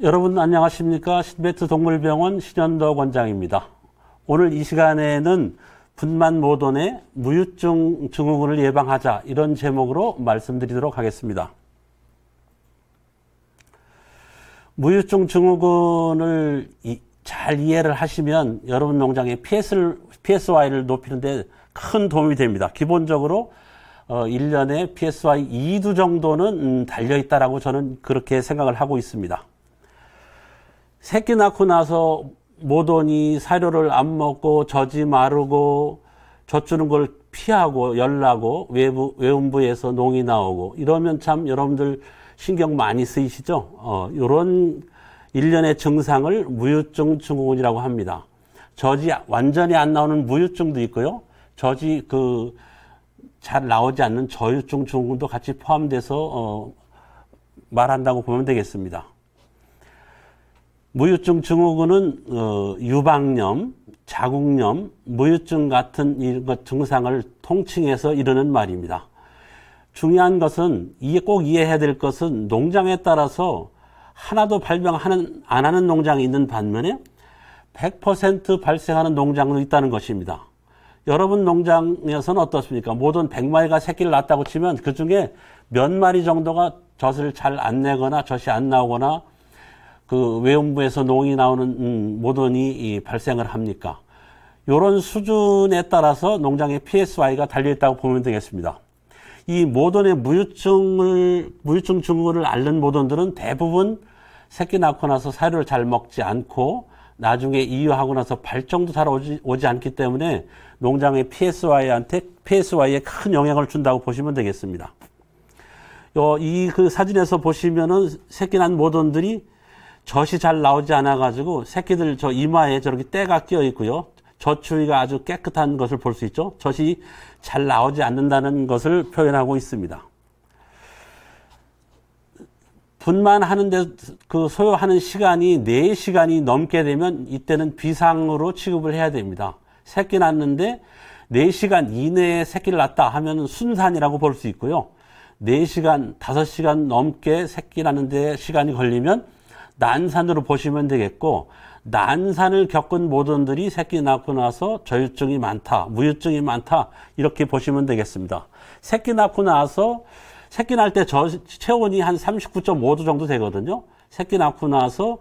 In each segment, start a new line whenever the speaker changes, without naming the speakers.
여러분 안녕하십니까? 신베트 동물병원 신현덕 원장입니다. 오늘 이 시간에는 분만 모돈의 무유증 증후군을 예방하자 이런 제목으로 말씀드리도록 하겠습니다. 무유증 증후군을 잘 이해를 하시면 여러분 농장의 PSY를 높이는 데 큰 도움이 됩니다. 기본적으로 1년에 PSY 2두 정도는 달려있다라고 저는 그렇게 생각을 하고 있습니다. 새끼 낳고 나서 모돈이 사료를 안 먹고 젖이 마르고 젖 주는 걸 피하고 열나고 외음부에서 농이 나오고 이러면 참 여러분들 신경 많이 쓰이시죠? 요런 일련의 증상을 무유증 증후군이라고 합니다. 젖이 완전히 안 나오는 무유증도 있고요. 젖이 잘 나오지 않는 저유증 증후군도 같이 포함돼서 말한다고 보면 되겠습니다. 무유증 증후군은 유방염, 자궁염, 무유증 같은 이런 증상을 통칭해서 이르는 말입니다. 중요한 것은 꼭 이해해야 될 것은 농장에 따라서 하나도 발병 안 하는 농장이 있는 반면에 100% 발생하는 농장도 있다는 것입니다. 여러분 농장에서는 어떻습니까? 모든 100마리가 새끼를 낳았다고 치면 그 중에 몇 마리 정도가 젖을 잘 안 내거나 젖이 안 나오거나 외음부에서 농이 나오는 모돈이 발생을 합니까? 이런 수준에 따라서 농장의 PSY가 달려있다고 보면 되겠습니다. 이 모돈의 무유증 증후군을 앓는 모돈들은 대부분 새끼 낳고 나서 사료를 잘 먹지 않고 나중에 이유하고 나서 발정도 잘 오지 않기 때문에 농장의 PSY에 큰 영향을 준다고 보시면 되겠습니다. 이 사진에서 보시면은 새끼 난 모돈들이 젖이 잘 나오지 않아가지고 새끼들 저 이마에 저렇게 때가 끼어 있고요. 젖 주위가 아주 깨끗한 것을 볼 수 있죠. 젖이 잘 나오지 않는다는 것을 표현하고 있습니다. 분만하는데 소요하는 시간이 4시간이 넘게 되면 이때는 비상으로 취급을 해야 됩니다. 새끼 낳는데 4시간 이내에 새끼를 낳았다 하면 순산이라고 볼 수 있고요. 4시간, 5시간 넘게 새끼 낳는데 시간이 걸리면 난산으로 보시면 되겠고, 난산을 겪은 모돈들이 새끼 낳고 나서 저유증이 많다, 무유증이 많다 이렇게 보시면 되겠습니다. 새끼 낳고 나서 새끼 낳을 때 체온이 한 39.5도 정도 되거든요. 새끼 낳고 나서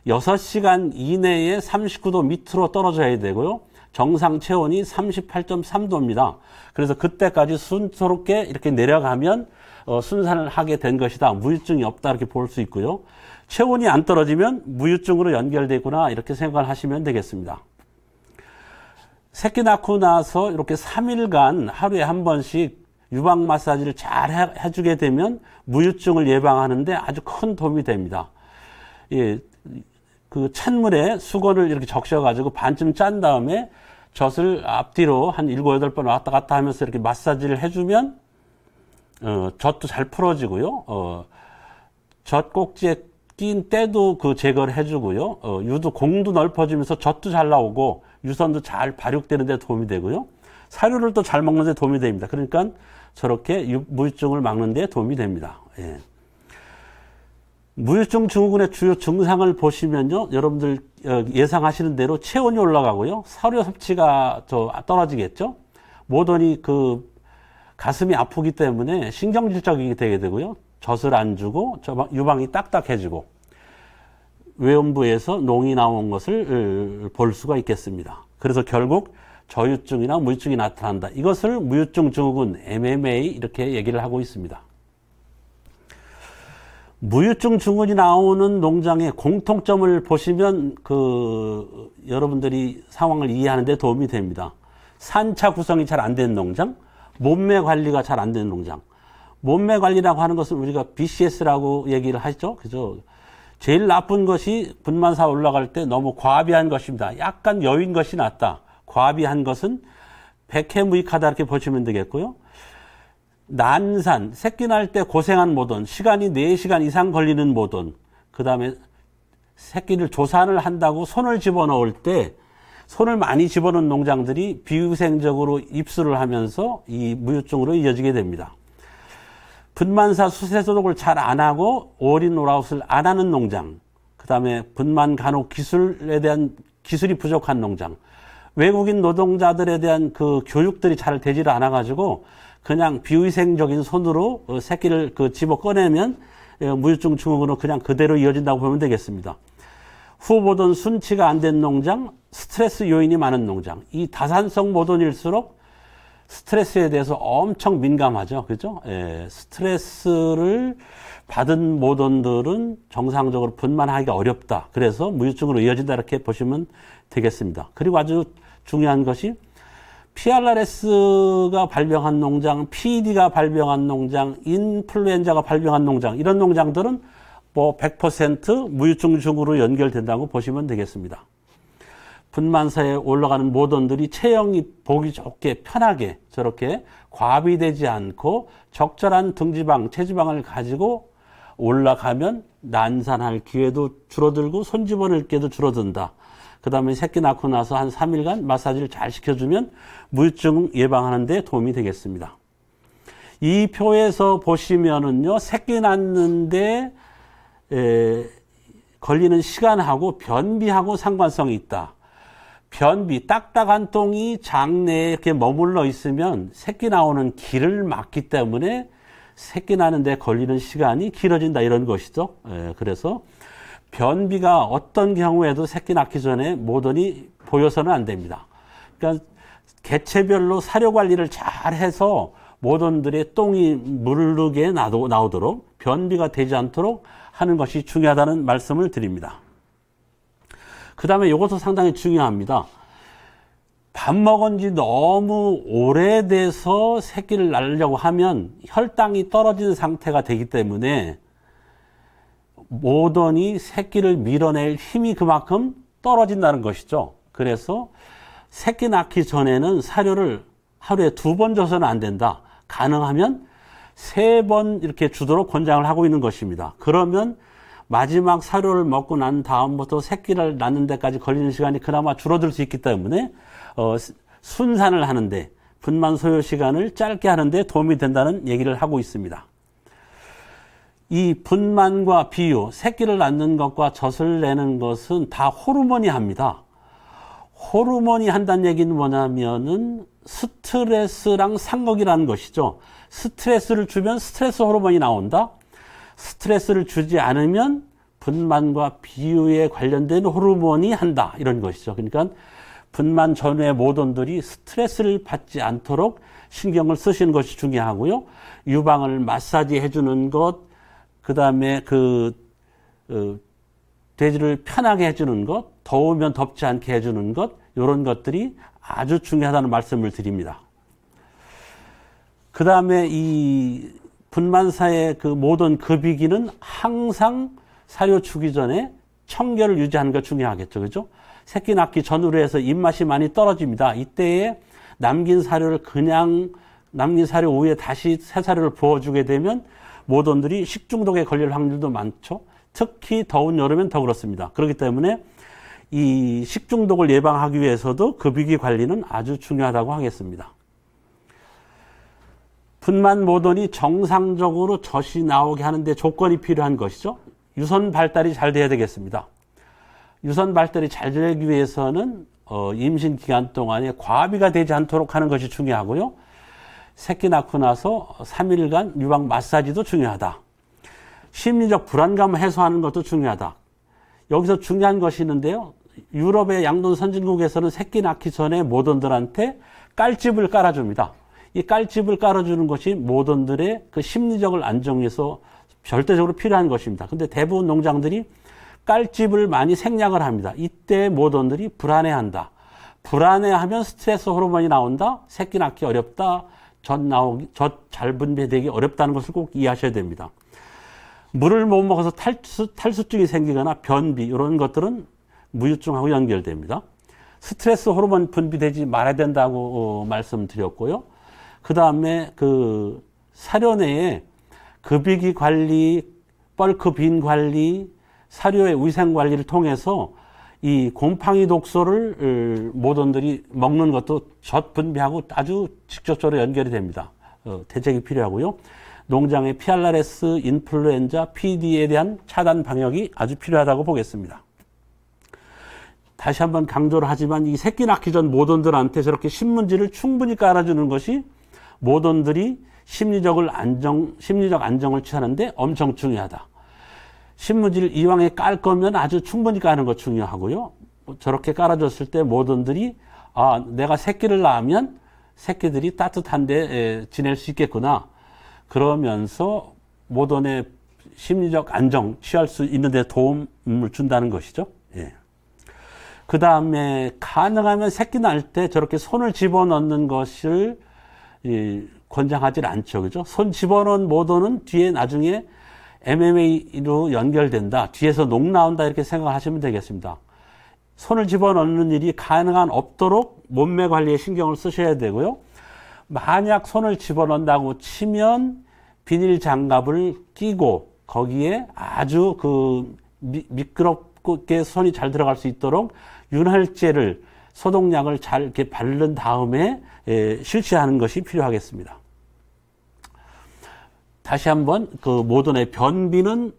6시간 이내에 39도 밑으로 떨어져야 되고요. 정상 체온이 38.3도입니다. 그래서 그때까지 순조롭게 이렇게 내려가면 순산을 하게 된 것이다. 무유증이 없다 이렇게 볼 수 있고요. 체온이 안 떨어지면 무유증으로 연결되구나 이렇게 생각을 하시면 되겠습니다. 새끼 낳고 나서 이렇게 3일간 하루에 한 번씩 유방 마사지를 잘 해주게 되면 무유증을 예방하는데 아주 큰 도움이 됩니다. 예, 찬물에 수건을 이렇게 적셔가지고 반쯤 짠 다음에 젖을 앞뒤로 한 7, 8번 왔다 갔다 하면서 이렇게 마사지를 해주면 젖도 잘 풀어지고요. 젖 꼭지에 낀 때도 제거를 해주고요. 공도 넓어지면서 젖도 잘 나오고 유선도 잘 발육되는 데 도움이 되고요. 사료를 또 잘 먹는 데 도움이 됩니다. 그러니까 저렇게 무유증을 막는 데 도움이 됩니다. 예. 무유증 증후군의 주요 증상을 보시면요. 여러분들 예상하시는 대로 체온이 올라가고요. 사료 섭취가 떨어지겠죠. 모돈이 가슴이 아프기 때문에 신경질적이 되게 되고요. 젖을 안 주고 유방이 딱딱해지고 외음부에서 농이 나온 것을 볼 수가 있겠습니다. 그래서 결국 저유증이나 무유증이 나타난다. 이것을 무유증 증후군 MMA 이렇게 얘기를 하고 있습니다. 무유증 증후군이 나오는 농장의 공통점을 보시면 여러분들이 상황을 이해하는 데 도움이 됩니다. 산차 구성이 잘 안 되는 농장, 몸매 관리가 잘 안 되는 농장. 몸매 관리라고 하는 것은 우리가 BCS라고 얘기를 하죠. 그죠? 제일 나쁜 것이 분만사 올라갈 때 너무 과비한 것입니다. 약간 여유인 것이 낫다. 과비한 것은 백해무익하다 이렇게 보시면 되겠고요. 난산, 새끼 낳을 때 고생한 모돈, 시간이 4시간 이상 걸리는 모돈, 그 다음에 새끼를 조산을 한다고 손을 집어넣을 때 손을 많이 집어넣은 농장들이 비위생적으로 입수를 하면서 이 무유증으로 이어지게 됩니다. 분만사 수세 소독을 잘 안 하고 올인 롤아웃을 안 하는 농장, 그 그다음에 분만 간혹 기술에 대한 기술이 부족한 농장, 외국인 노동자들에 대한 그 교육들이 잘 되지를 않아가지고 그냥 비위생적인 손으로 새끼를 집어 꺼내면 무유증 증후군으로 그냥 그대로 이어진다고 보면 되겠습니다. 후보돈 순치가 안 된 농장, 스트레스 요인이 많은 농장, 이 다산성 모돈일수록 스트레스에 대해서 엄청 민감하죠. 그죠? 예, 스트레스를 받은 모돈들은 정상적으로 분만하기가 어렵다. 그래서 무유증으로 이어진다. 이렇게 보시면 되겠습니다. 그리고 아주 중요한 것이 PRRS가 발병한 농장, PED가 발병한 농장, 인플루엔자가 발병한 농장, 이런 농장들은 뭐 100% 무유증 으로 연결된다고 보시면 되겠습니다. 분만사에 올라가는 모돈들이 체형이 보기 좋게 편하게 저렇게 과비되지 않고 적절한 등지방, 체지방을 가지고 올라가면 난산할 기회도 줄어들고 손 집어넣을 기회도 줄어든다. 그 다음에 새끼 낳고 나서 한 3일간 마사지를 잘 시켜주면 무유증 예방하는 데 도움이 되겠습니다. 이 표에서 보시면은요, 새끼 낳는데 걸리는 시간하고 변비하고 상관성이 있다. 변비, 딱딱한 똥이 장내에 이렇게 머물러 있으면 새끼 나오는 길을 막기 때문에 새끼 나는데 걸리는 시간이 길어진다, 이런 것이죠. 그래서 변비가 어떤 경우에도 새끼 낳기 전에 모돈이 보여서는 안 됩니다. 그러니까 개체별로 사료 관리를 잘 해서 모돈들의 똥이 무르르게 나오도록 변비가 되지 않도록 하는 것이 중요하다는 말씀을 드립니다. 그 다음에 이것도 상당히 중요합니다. 밥 먹은 지 너무 오래돼서 새끼를 낳으려고 하면 혈당이 떨어진 상태가 되기 때문에 모돈이 새끼를 밀어낼 힘이 그만큼 떨어진다는 것이죠. 그래서 새끼 낳기 전에는 사료를 하루에 2번 줘서는 안 된다. 가능하면 3번 이렇게 주도록 권장을 하고 있는 것입니다. 그러면 마지막 사료를 먹고 난 다음부터 새끼를 낳는 데까지 걸리는 시간이 그나마 줄어들 수 있기 때문에 순산을 하는데, 분만 소요 시간을 짧게 하는데 도움이 된다는 얘기를 하고 있습니다. 이 분만과 비유, 새끼를 낳는 것과 젖을 내는 것은 다 호르몬이 합니다. 호르몬이 한다는 얘기는 뭐냐면은 스트레스랑 상극이라는 것이죠. 스트레스를 주면 스트레스 호르몬이 나온다. 스트레스를 주지 않으면 분만과 비유에 관련된 호르몬이 한다, 이런 것이죠. 그러니까 분만 전후의 모돈들이 스트레스를 받지 않도록 신경을 쓰시는 것이 중요하고요. 유방을 마사지 해주는 것, 그 다음에 돼지를 편하게 해주는 것, 더우면 덥지 않게 해주는 것, 이런 것들이 아주 중요하다는 말씀을 드립니다. 그 다음에 이 분만사의 모든 급이기는 항상 사료 주기 전에 청결을 유지하는 게 중요하겠죠. 그죠? 새끼 낳기 전후로 해서 입맛이 많이 떨어집니다. 이때에 남긴 사료 후에 다시 새 사료를 부어주게 되면 모돈들이 식중독에 걸릴 확률도 많죠. 특히 더운 여름엔 더 그렇습니다. 그렇기 때문에 이 식중독을 예방하기 위해서도 급유기 관리는 아주 중요하다고 하겠습니다. 분만 모돈이 정상적으로 젖이 나오게 하는데 조건이 필요한 것이죠. 유선 발달이 잘 돼야 되겠습니다. 유선 발달이 잘 되기 위해서는 임신 기간 동안에 과비가 되지 않도록 하는 것이 중요하고요. 새끼 낳고 나서 3일간 유방 마사지도 중요하다. 심리적 불안감을 해소하는 것도 중요하다. 여기서 중요한 것이 있는데요. 유럽의 양돈 선진국에서는 새끼 낳기 전에 모돈들한테 깔집을 깔아줍니다. 이 깔집을 깔아주는 것이 모돈들의 그 심리적을 안정해서 절대적으로 필요한 것입니다. 근데 대부분 농장들이 깔집을 많이 생략을 합니다. 이때 모돈들이 불안해한다. 불안해하면 스트레스 호르몬이 나온다. 새끼 낳기 어렵다. 젖 잘 분배되기 어렵다는 것을 꼭 이해하셔야 됩니다. 물을 못 먹어서 탈수증이 생기거나 변비, 이런 것들은 무유증하고 연결됩니다. 스트레스 호르몬 분비되지 말아야 된다고 말씀드렸고요. 그 다음에 사료 내에 급이기 관리, 뻘크 빈 관리, 사료의 위생 관리를 통해서 이 곰팡이 독소를 모돈들이 먹는 것도 젖 분비하고 아주 직접적으로 연결이 됩니다. 대책이 필요하고요. 농장의 피알라레스, 인플루엔자, PD에 대한 차단 방역이 아주 필요하다고 보겠습니다. 다시 한번 강조를 하지만 이 새끼 낳기 전 모돈들한테 저렇게 신문지를 충분히 깔아주는 것이 모돈들이 심리적 안정을 취하는데 엄청 중요하다. 신문지를 이왕에 깔 거면 아주 충분히 까는 거 중요하고요. 저렇게 깔아줬을 때 모돈들이 내가 새끼를 낳으면 새끼들이 따뜻한데 지낼 수 있겠구나. 그러면서 모돈의 심리적 안정 취할 수 있는 데 도움을 준다는 것이죠. 예. 그 다음에 가능하면 새끼 낳을 때 저렇게 손을 집어넣는 것을 권장하지 않죠. 그죠? 손 집어넣은 모돈은 뒤에 나중에 MMA로 연결된다. 뒤에서 녹 나온다. 이렇게 생각하시면 되겠습니다. 손을 집어넣는 일이 가능한 없도록 몸매 관리에 신경을 쓰셔야 되고요. 만약 손을 집어넣는다고 치면 비닐 장갑을 끼고 거기에 아주 미끄럽게 손이 잘 들어갈 수 있도록 윤활제를 소독약을 잘 이렇게 바른 다음에 실시하는 것이 필요하겠습니다. 다시 한번 모돈의 변비는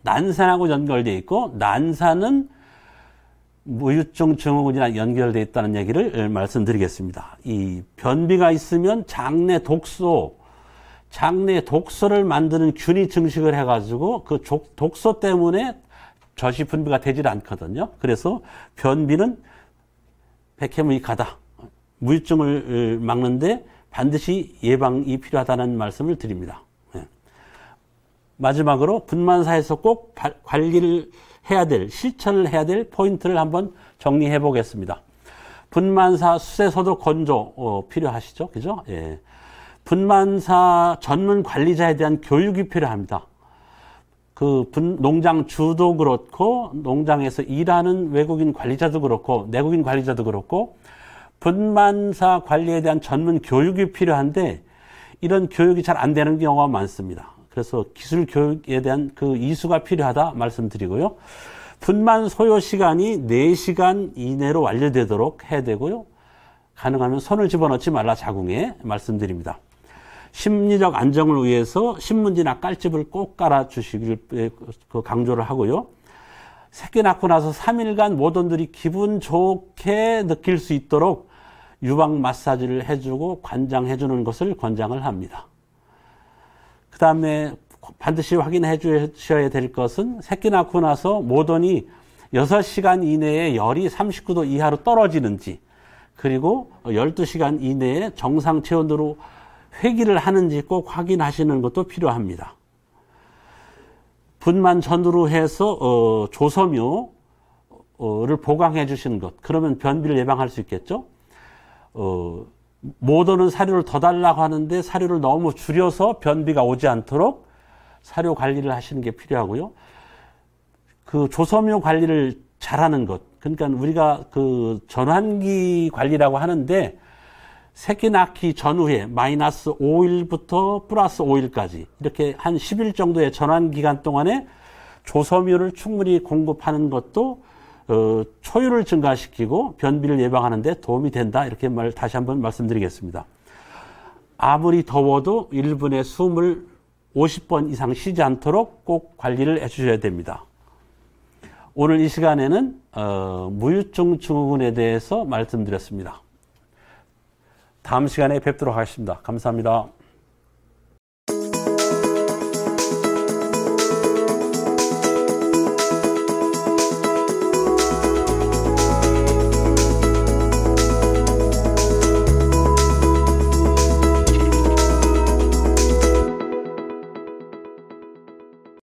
난산하고 연결되어 있고 난산은 무유증 증후군이랑 연결되어 있다는 얘기를 말씀드리겠습니다. 이 변비가 있으면 장내 독소를 만드는 균이 증식을 해가지고 그 독소 때문에 젖이 분비가 되질 않거든요. 그래서 변비는 백해무익하다. 무유증을 막는데 반드시 예방이 필요하다는 말씀을 드립니다. 마지막으로 분만사에서 꼭 관리를 해야 될, 실천을 해야 될 포인트를 한번 정리해 보겠습니다. 분만사 수세 소독 건조 필요하시죠? 그죠? 예. 분만사 전문 관리자에 대한 교육이 필요합니다. 농장 주도 그렇고 농장에서 일하는 외국인 관리자도 그렇고 내국인 관리자도 그렇고 분만사 관리에 대한 전문 교육이 필요한데 이런 교육이 잘 안 되는 경우가 많습니다. 그래서 기술 교육에 대한 이수가 필요하다 말씀드리고요. 분만 소요 시간이 4시간 이내로 완료되도록 해야 되고요. 가능하면 손을 집어넣지 말라 자궁에 말씀드립니다. 심리적 안정을 위해서 신문지나 깔집을 꼭 깔아주시길 강조를 하고요. 새끼 낳고 나서 3일간 모돈들이 기분 좋게 느낄 수 있도록 유방 마사지를 해주고 관장해주는 것을 권장을 합니다. 그 다음에 반드시 확인해 주셔야 될 것은 새끼 낳고 나서 모돈이 6시간 이내에 열이 39도 이하로 떨어지는지 그리고 12시간 이내에 정상 체온으로 회귀를 하는지 꼭 확인하시는 것도 필요합니다. 분만 전후로 해서 조섬유를 보강해 주시는 것. 그러면 변비를 예방할 수 있겠죠. 모돈은 사료를 더 달라고 하는데 사료를 너무 줄여서 변비가 오지 않도록 사료 관리를 하시는 게 필요하고요. 조섬유 관리를 잘하는 것. 그러니까 우리가 전환기 관리라고 하는데 새끼 낳기 전후에 마이너스 5일부터 플러스 5일까지 이렇게 한 10일 정도의 전환 기간 동안에 조섬유를 충분히 공급하는 것도 초유를 증가시키고 변비를 예방하는 데 도움이 된다. 이렇게 다시 한번 말씀드리겠습니다. 아무리 더워도 1분에 숨을 50번 이상 쉬지 않도록 꼭 관리를 해 주셔야 됩니다. 오늘 이 시간에는 무유증 증후군에 대해서 말씀드렸습니다. 다음 시간에 뵙도록 하겠습니다. 감사합니다.